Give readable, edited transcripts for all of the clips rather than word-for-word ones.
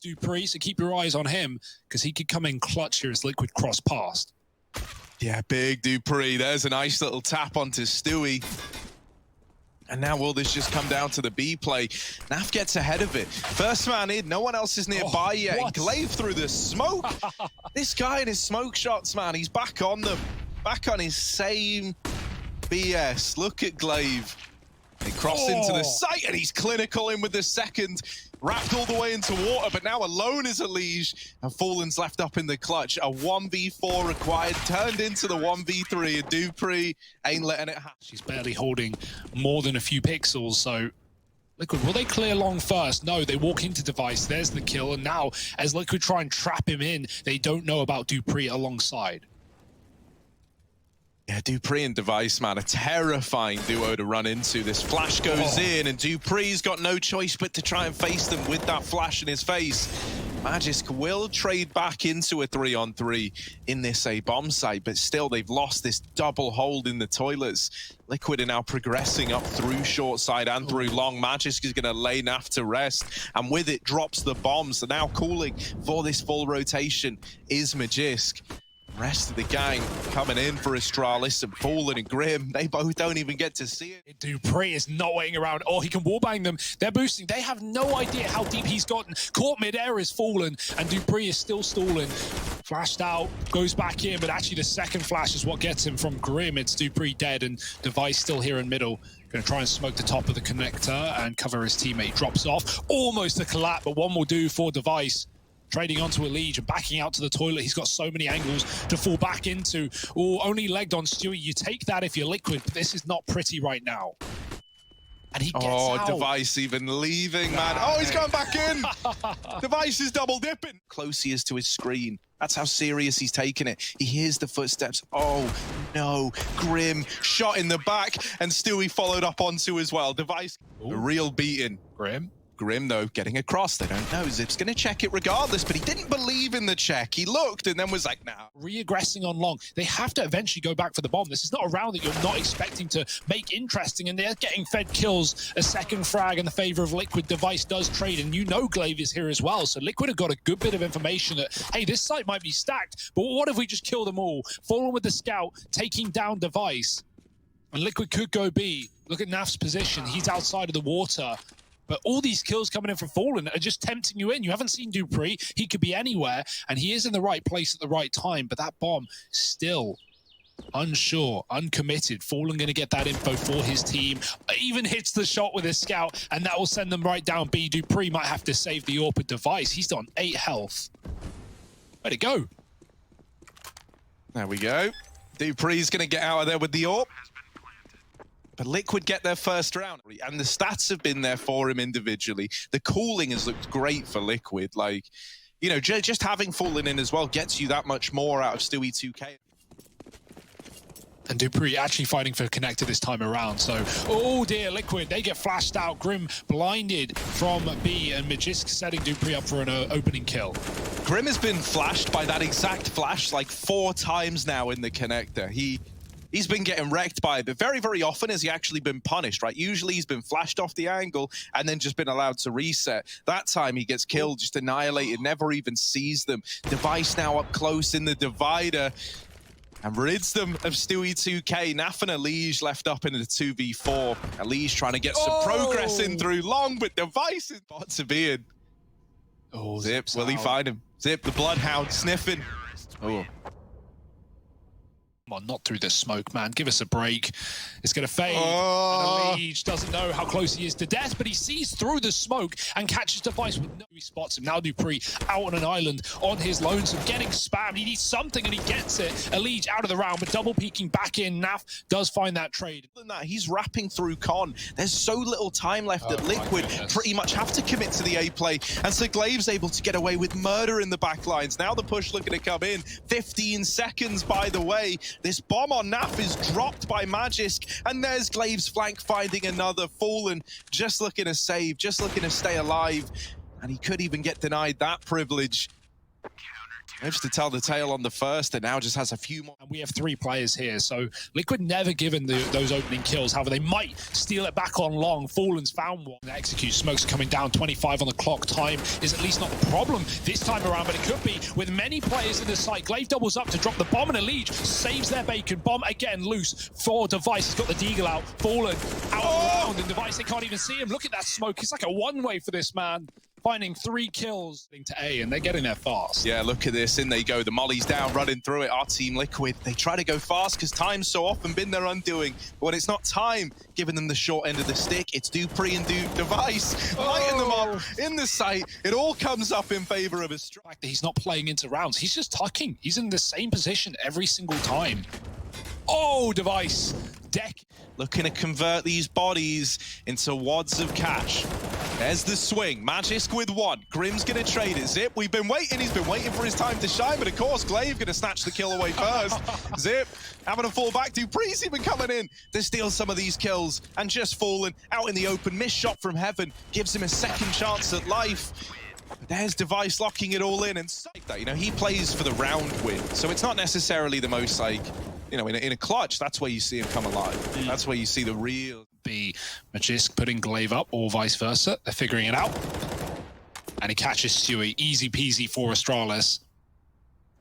dupreeh, so keep your eyes on him, because he could come in clutch here as Liquid cross past. Yeah, big dupreeh. There's a nice little tap onto Stewie. And now will this just come down to the B play? Naf gets ahead of it. First man in, no one else is nearby yet. What? And Glaive through the smoke. This guy and his smoke shots, man, he's back on them. Back on his same BS. Look at Glaive. He crossed into the site and he's clinical in with the second. Wrapped all the way into water, but now alone is Elige. And Fallen's left up in the clutch. A 1v4 required, turned into the 1v3. And dupreeh ain't letting it happen. She's barely holding more than a few pixels, so Liquid, will they clear long first? No, they walk into Device, there's the kill, and now as Liquid try and trap him in, they don't know about dupreeh alongside. Yeah, dupreeh and Device, man, a terrifying duo to run into. This flash goes in, and dupreeh's got no choice but to try and face them with that flash in his face. Magisk will trade back into a 3-on-3 in this A bomb site, but still they've lost this double hold in the toilets. Liquid are now progressing up through short side and through long. Magisk is going to lay Naf to rest, and with it drops the bomb. So now cooling for this full rotation is Magisk. Rest of the gang coming in for Astralis and Fallen and Grim. They both don't even get to see it. dupreeh is not waiting around. Oh, he can wallbang them. They're boosting. They have no idea how deep he's gotten. Caught mid-air is Fallen, and dupreeh is still stalling. Flashed out, goes back in, but actually the second flash is what gets him from Grim. It's dupreeh dead, and Device still here in middle. Going to try and smoke the top of the connector and cover his teammate. Drops off. Almost a collapse, but one will do for Device. Trading onto Elige and backing out to the toilet. He's got so many angles to fall back into. Oh, only legged on Stewie. You take that if you're Liquid, but this is not pretty right now. And he gets out. Device even leaving, man. Oh, he's going back in. Device is double dipping. Close he is to his screen. That's how serious he's taking it. He hears the footsteps. Oh, no. Grim shot in the back, and Stewie followed up onto as well. Device, a real beating. Grim, though, getting across. They don't know. Zip's going to check it regardless, but he didn't believe in the check. He looked and then was like, nah. Re-aggressing on long. They have to eventually go back for the bomb. This is not a round that you're not expecting to make interesting, and they're getting fed kills. A second frag in the favor of Liquid. Device does trade, and you know Glaive is here as well. So Liquid have got a good bit of information that, hey, this site might be stacked, but what if we just kill them all? Fallen with the scout, taking down Device. And Liquid could go B. Look at Naf's position. He's outside of the water. But all these kills coming in from Fallen are just tempting you in. You haven't seen dupreeh. He could be anywhere, and he is in the right place at the right time. But that bomb, still unsure, uncommitted. Fallen going to get that info for his team. Even hits the shot with his scout, and that will send them right down B. dupreeh might have to save the AWP Device. He's on 8 health. Where'd it go? There we go. dupreeh's going to get out of there with the AWP. But Liquid get their first round, and the stats have been there for him individually. The cooling has looked great for Liquid. Like, you know, just having Fallen in as well gets you that much more out of Stewie 2K. And dupreeh actually fighting for connector this time around. So, oh dear, Liquid, they get flashed out. Grim blinded from B, and Magisk setting dupreeh up for an opening kill. Grim has been flashed by that exact flash like 4 times now in the connector. He's been getting wrecked by it, but very, very often has he actually been punished, right? Usually he's been flashed off the angle and then just been allowed to reset. That time he gets killed, just annihilated, never even sees them. Device now up close in the divider and rids them of Stewie 2K. Naf and Elige left up in the 2v4. Elige trying to get some progress in through long, but Device is about to be in. Oh, Zip, will he find him? Zip, the bloodhound, sniffing. Oh. Come on, not through the smoke, man. Give us a break. It's going to fade. Oh. And Elige doesn't know how close he is to death, but he sees through the smoke and catches Device with no... He spots him. Now dupreeh out on an island on his lonesome, getting spammed. He needs something, and he gets it. Elige out of the round, but double peeking back in. Naf does find that trade. Than that, he's wrapping through Con. There's so little time left that Liquid pretty much have to commit to the A play, and so Glaive's able to get away with murder in the back lines. Now the push looking to come in. 15 seconds, by the way. This bomb on Naf is dropped by Magisk, and there's Glaive's flank finding another. Fallen just looking to save, just looking to stay alive, and he could even get denied that privilege. Lives to tell the tale on the first, and now just has a few more. And we have 3 players here, so Liquid never given those opening kills. However, they might steal it back on long. Fallen's found one. Execute. Smoke's coming down, 25 on the clock. Time is at least not the problem this time around, but it could be with many players in the site. Glaive doubles up to drop the bomb, and Elite saves their bacon. Bomb again loose for Device. He's got the Deagle out. Fallen out around, and Device, they can't even see him. Look at that smoke. It's like a one-way for this man. Finding 3 kills to A, and they're getting there fast. Yeah, look at this. In they go. The molly's down, running through it. Our team Liquid, they try to go fast because time's so often been their undoing. But when it's not time giving them the short end of the stick, it's Dupree and Device lighting them up in the site. It all comes up in favor of his strike. He's not playing into rounds. He's just tucking. He's in the same position every single time. Oh, Device. Deck. Looking to convert these bodies into wads of cash. There's the swing. Magisk with 1. Grim's going to trade it. Zip, we've been waiting. He's been waiting for his time to shine. But of course, Glaive going to snatch the kill away first. Zip having to fall back. Dupree's even coming in to steal some of these kills. And just Fallen out in the open. Missed shot from Heaven. Gives him a second chance at life. But there's Device locking it all in. And like that, you know, he plays for the round win. So it's not necessarily the most, like, you know, in a clutch, that's where you see him come alive. That's where you see the real... Be Magisk putting Glaive up or vice versa. They're figuring it out. And he catches Stewie. Easy peasy for Astralis.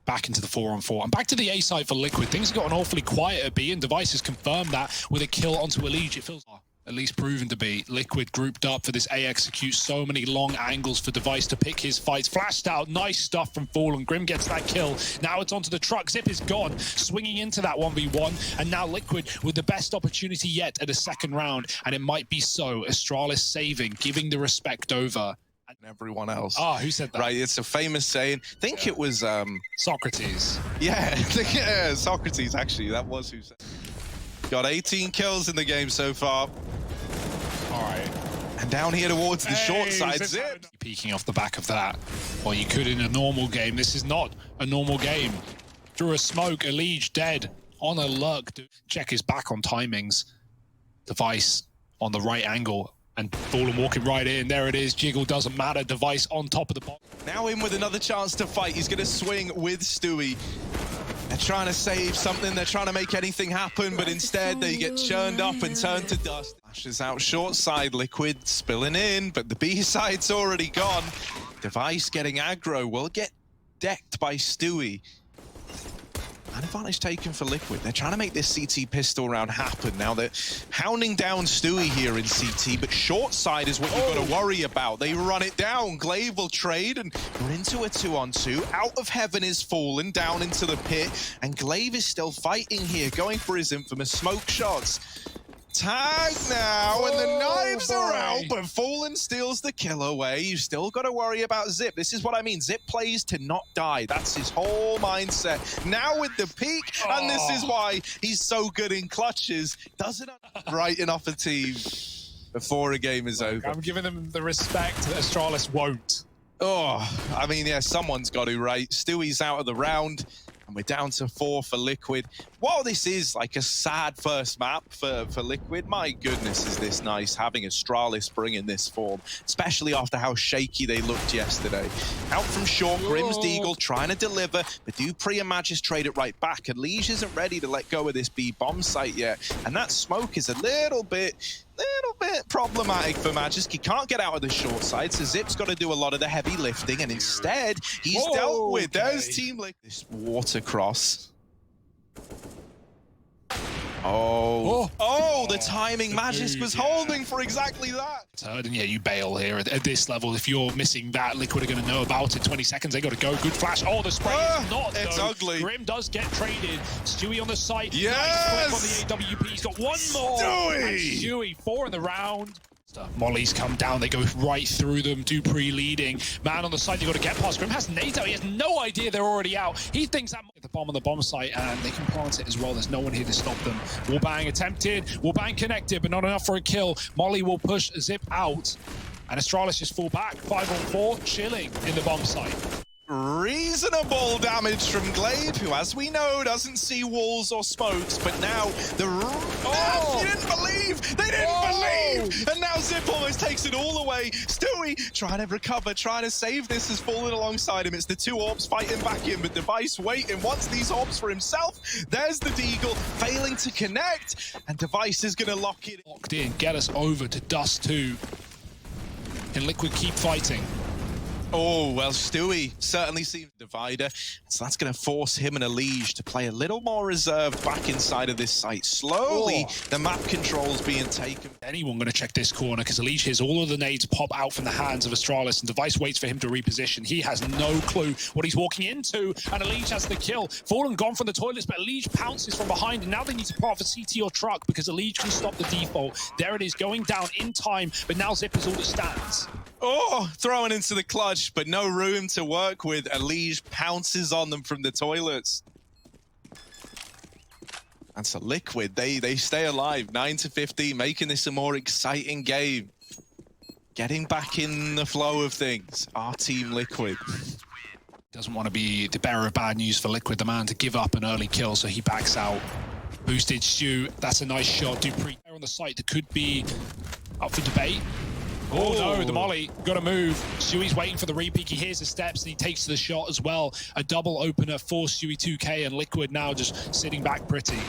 Back into the 4-on-4. And back to the A side for Liquid. Things have gotten awfully quiet at B, and Device has confirmed that with a kill onto Elige. It feels at least proven to be. Liquid grouped up for this A execute. So many long angles for Device to pick his fights. Flashed out. Nice stuff from Fallen. Grim gets that kill. Now it's onto the truck. Zip is gone. Swinging into that 1v1. And now Liquid with the best opportunity yet at a second round. And it might be so. Astralis saving, giving the respect over. And everyone else. Oh, who said that? Right, it's a famous saying. I think it was... Socrates. Yeah, yeah, Socrates, actually. That was who said it. Got 18 kills in the game so far. All right. And down here towards the short side, Zip. Peeking off the back of that. Well, you could in a normal game. This is not a normal game. Through a smoke, Elige dead. On a lurk. Check his back on timings. Device on the right angle. And Fallen walking right in. There it is. Jiggle doesn't matter. Device on top of the box. Now in with another chance to fight. He's going to swing with Stewie. They're trying to save something, they're trying to make anything happen, but instead they get churned up and turned to dust. Flashes out short side, Liquid spilling in, but the B side's already gone. Device getting aggro, will get decked by Stewie. An advantage taken for Liquid. They're trying to make this CT pistol round happen. Now they're hounding down Stewie here in CT, but short side is what you've got to worry about. They run it down. Glaive will trade and we're into a 2-on-2. Out of Heaven is Fallen, down into the pit, and Glaive is still fighting here, going for his infamous smoke shots. Tag now, and the knives are out, but Fallen steals the kill away. You still got to worry about Zip. This is what I mean. Zip plays to not die. That's his whole mindset. Now with the peak, and this is why he's so good in clutches. Doesn't writing off a team before a game is over. I'm giving them the respect that Astralis won't. Oh, I mean, yeah, someone's got to, right? Stewie's out of the round. And we're down to 4 for Liquid. While this is like a sad first map for Liquid, my goodness, is this nice having Astralis bringing this form, especially after how shaky they looked yesterday. Out from short, Grim's Deagle trying to deliver, but Dupree and Magisk trade it right back. And Lige isn't ready to let go of this B bomb site yet. And that smoke is a little bit problematic for Magisk. He can't get out of the short side, so Zip's got to do a lot of the heavy lifting, and instead he's dealt with. There's Team Liquid. This water cross. Oh, the timing Magisk was holding for exactly that. And yeah, you bail here at this level. If you're missing that, Liquid are going to know about it. 20 seconds, they got to go. Good flash. Oh, the spray is not, it's though. ugly. Grim does get traded. Stewie on the site. Yes! Nice flip on the AWP. He's got one more. Stewie, 4 in the round. Molly's come down, they go right through them. Dupree leading. Man on the side, you got to get past. Grim has nades out, he has no idea they're already out. He thinks that the bomb on the bomb site, and they can plant it as well. There's no one here to stop them. Wallbang attempted, Wallbang connected, but not enough for a kill. Molly will push Zip out, and Astralis just fall back. 5-on-4, chilling in the bomb site. Reasonable damage from Glaive, who, as we know, doesn't see walls or smokes, but now the... You didn't believe! They didn't believe! And now Zip almost takes it all away. Stewie trying to recover, trying to save this, has fallen alongside him. It's the two Orbs fighting back in, but Device waiting, wants these Orbs for himself. There's the Deagle, failing to connect, and Device is going to lock it. Locked in, get us over to Dust 2. Can Liquid keep fighting? Oh, well, Stewie certainly seems divider, so that's going to force him and Elige to play a little more reserved back inside of this site. Slowly, the map control's being taken. Anyone going to check this corner, because Elige hears all of the nades pop out from the hands of Astralis, and Device waits for him to reposition. He has no clue what he's walking into, and Elige has the kill. Fallen gone from the toilets, but Elige pounces from behind, and now they need to put off a CT or truck, because Elige can stop the default. There it is, going down in time, but now Zip is all that stands. Oh, throwing into the clutch, but no room to work with. Elige pounces on them from the toilets. And so Liquid, they stay alive. 9-15, making this a more exciting game. Getting back in the flow of things. Our team Liquid. Doesn't want to be the bearer of bad news for Liquid, the man to give up an early kill, so he backs out. Boosted Stu, that's a nice shot. Dupree on the site that could be up for debate. Oh no, the molly, gotta move. Stewie's waiting for the repeat. He hears the steps and he takes the shot as well. A double opener for Stewie 2K, and Liquid now just sitting back pretty.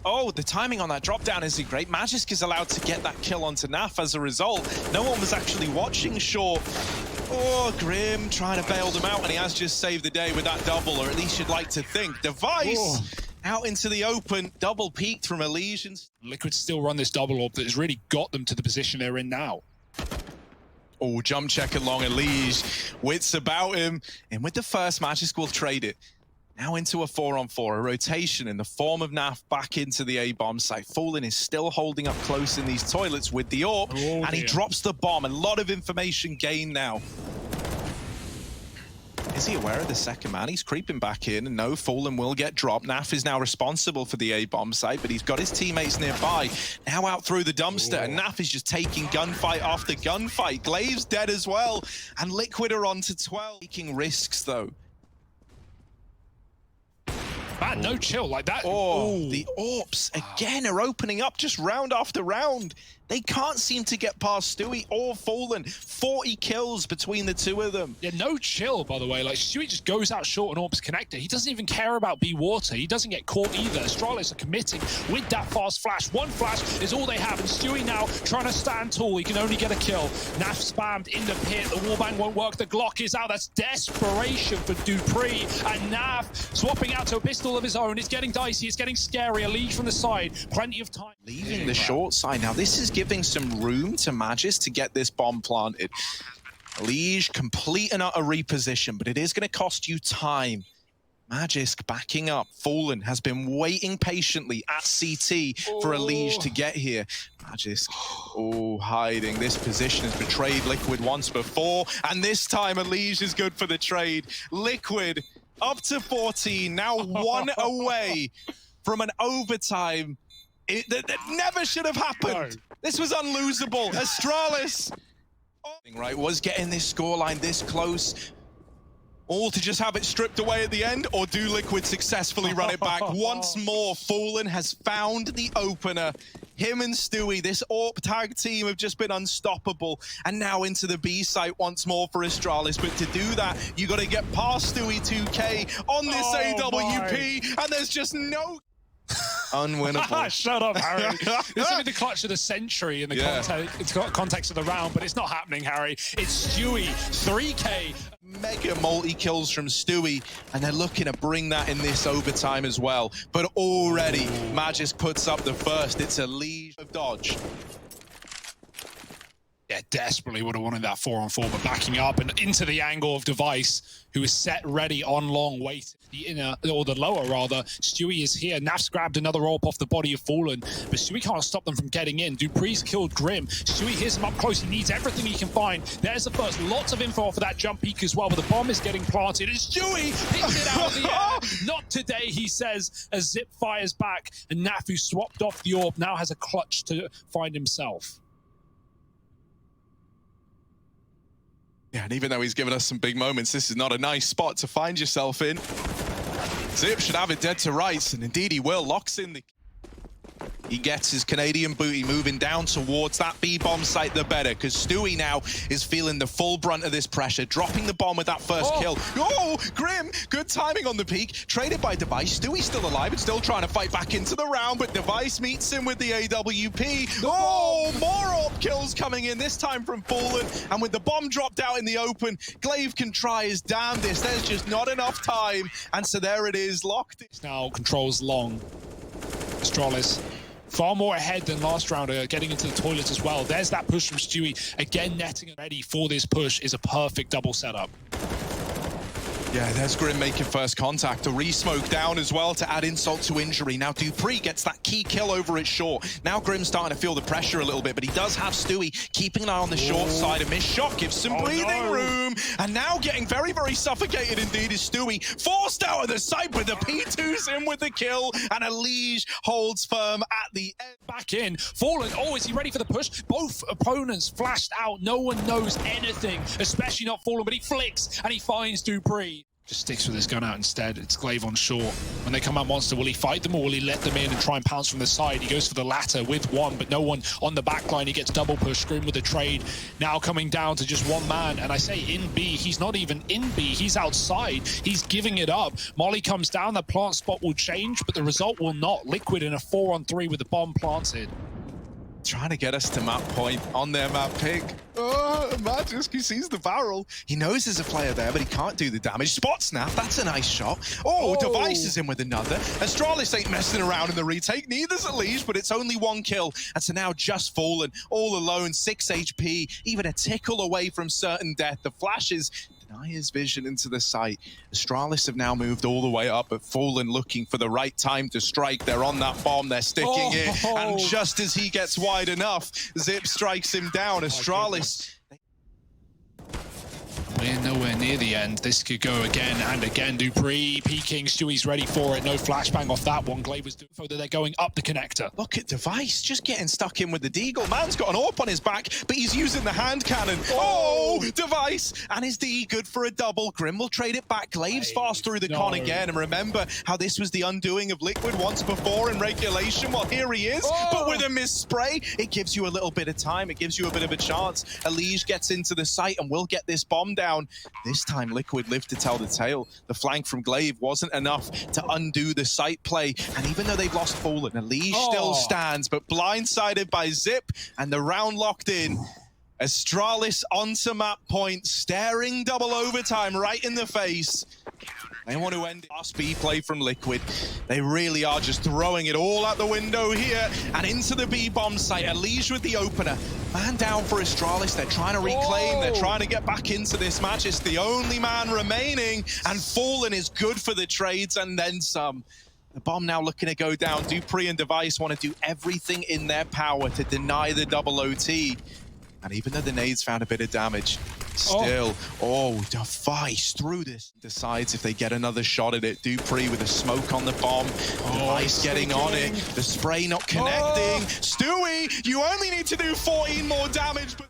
Oh, the timing on that drop down isn't great. Magisk is allowed to get that kill onto Naf as a result. No one was actually watching Short. Oh, Grim trying to bail them out, and he has just saved the day with that double, or at least you'd like to think. Device out into the open, double peaked from Elysians. Liquid still run this double orb that has really got them to the position they're in now. Oh, jump check along Elige. Wits about him. And with the first, Magisk will trade it. Now into a 4-on-4, a rotation in the form of Naf back into the A-bomb site. Fallen is still holding up close in these toilets with the orb, and he drops the bomb. A lot of information gained now. Is he aware of the second man? He's creeping back in, and no, Fallen will get dropped. Naf is now responsible for the A-bomb site, but he's got his teammates nearby. Now out through the dumpster, and Naf is just taking gunfight after gunfight. Glaive's dead as well, and Liquid are on to 12. Taking risks, though. Man, no chill like that. The Orps again are opening up just round after round. They can't seem to get past Stewie or Fallen. 40 kills between the two of them. Yeah, no chill, by the way. Like, Stewie just goes out short on Orb's connector. He doesn't even care about B-Water. He doesn't get caught either. Astralis are committing with that fast flash. One flash is all they have, and Stewie now trying to stand tall. He can only get a kill. Naf spammed in the pit. The wallbang won't work. The Glock is out. That's desperation for Dupree. And Naf swapping out to a pistol of his own. It's getting dicey. It's getting scary. A lead from the side. Plenty of time. Leaving the short side. Now, this is giving some room to Magisk to get this bomb planted. Elige, complete and utter reposition, but it is going to cost you time. Magisk backing up. Fallen has been waiting patiently at CT for Elige to get here. Magisk, hiding. This position has betrayed Liquid once before, and this time Elige is good for the trade. Liquid up to 14, now one away from an overtime. That never should have happened. No. This was unlosable. Astralis, was getting this scoreline this close. All to just have it stripped away at the end, or do Liquid successfully run it back? Once more, Fallen has found the opener. Him and Stewie, this AWP tag team have just been unstoppable. And now into the B site once more for Astralis. But to do that, you got to get past Stewie 2K on this AWP, and there's just no... Unwinnable. Shut up, Harry. This will be the clutch of the century in the context of the round, but it's not happening, Harry. It's Stewie, 3K. Mega multi-kills from Stewie, and they're looking to bring that in this overtime as well. But already, Magisk puts up the first. It's a lead of dodge. Yeah, desperately would have wanted that 4-on-4, but backing up and into the angle of Device, who is set ready on long, wait. The inner, or the lower rather. Stewie is here. Naf's grabbed another AWP off the body of Fallen, but Stewie can't stop them from getting in. Dupree's killed Grim. Stewie hears him up close. He needs everything he can find. There's the first. Lots of info off of that jump peak as well, but the bomb is getting planted. And Stewie picks it out of the air. Not today, he says, as Zip fires back. And Naf, who swapped off the AWP, now has a clutch to find himself. Yeah, and even though he's given us some big moments, this is not a nice spot to find yourself in. Zip should have it dead to rights, and indeed he will. Locks in the... He gets his Canadian booty moving down towards that B-bomb site, the better, because Stewie now is feeling the full brunt of this pressure, dropping the bomb with that first kill. Oh, Grim, good timing on the peak, traded by Device. Stewie's still alive and still trying to fight back into the round, but Device meets him with the AWP. Oh, more AWP kills coming in, this time from Fallen, and with the bomb dropped out in the open, Glaive can try his damnedest. There's just not enough time, and so there it is, locked. Now controls long. Astralis far more ahead than last round, getting into the toilet as well. There's that push from Stewie. Again, netting and ready for this push is a perfect double setup. Yeah, there's Grim making first contact. A re-smoke down as well to add insult to injury. Now Dupree gets that key kill over at short. Now Grim's starting to feel the pressure a little bit, but he does have Stewie keeping an eye on the short side. A missed shot gives some breathing room. And now getting very, very suffocated indeed is Stewie. Forced out of the site, but the P2's in with the kill. And Elige holds firm at the end. Back in. Fallen. Oh, is he ready for the push? Both opponents flashed out. No one knows anything, especially not Fallen, but he flicks and he finds Dupree. Just sticks with his gun out instead. It's Glaive on short. When they come out Monster, will he fight them or will he let them in and try and pounce from the side? He goes for the latter with one, but no one on the back line. He gets double push. Scream with the trade. Now coming down to just one man. And I say in B, he's not even in B. He's outside. He's giving it up. Molly comes down. The plant spot will change, but the result will not. Liquid in a 4-on-3 with the bomb planted. Trying to get us to map point on their map pick. Oh, Magisk, he sees the barrel. He knows there's a player there, but he can't do the damage. Spot snap, that's a nice shot. Oh, Device is in with another. Astralis ain't messing around in the retake. Neither's Elige, but it's only one kill. And so now just Fallen, all alone, 6 HP, even a tickle away from certain death. The flashes deny his vision into the site. Astralis have now moved all the way up, but Fallen looking for the right time to strike. They're on that bomb, they're sticking it, and just as he gets wide enough, Zip strikes him down. Astralis. We're nowhere near the end. This could go again and again. Dupree peeking. Stewie's ready for it. No flashbang off that one. Glaive was doing so that they're going up the connector. Look at Device just getting stuck in with the deagle. Man's got an AWP on his back, but he's using the hand cannon. Oh, Device! And his D good for a double. Grim will trade it back. Glaive's fast through the con again. And remember how this was the undoing of Liquid once before in regulation. Well, here he is, but with a missed spray, it gives you a little bit of time. It gives you a bit of a chance. Elige gets into the site and will get this bomb down. This time Liquid lived to tell the tale. The flank from Glaive wasn't enough to undo the site play, and even though they've lost Fallen, Elige still stands, but blindsided by Zip, and the round locked in. Astralis onto map point, staring double overtime right in the face. They want to end last B play from Liquid. They really are just throwing it all out the window here and into the B bomb site. Elige with the opener. Man down for Astralis. They're trying to reclaim. They're trying to get back into this match. It's the only man remaining, and Fallen is good for the trades and then some. The bomb now looking to go down. Dupree and Device want to do everything in their power to deny the double OT. And even though the nades found a bit of damage, still, Device through this. Decides if they get another shot at it. Dupree with a smoke on the bomb. Device getting on it. The spray not connecting. Stewie, you only need to do 14 more damage. But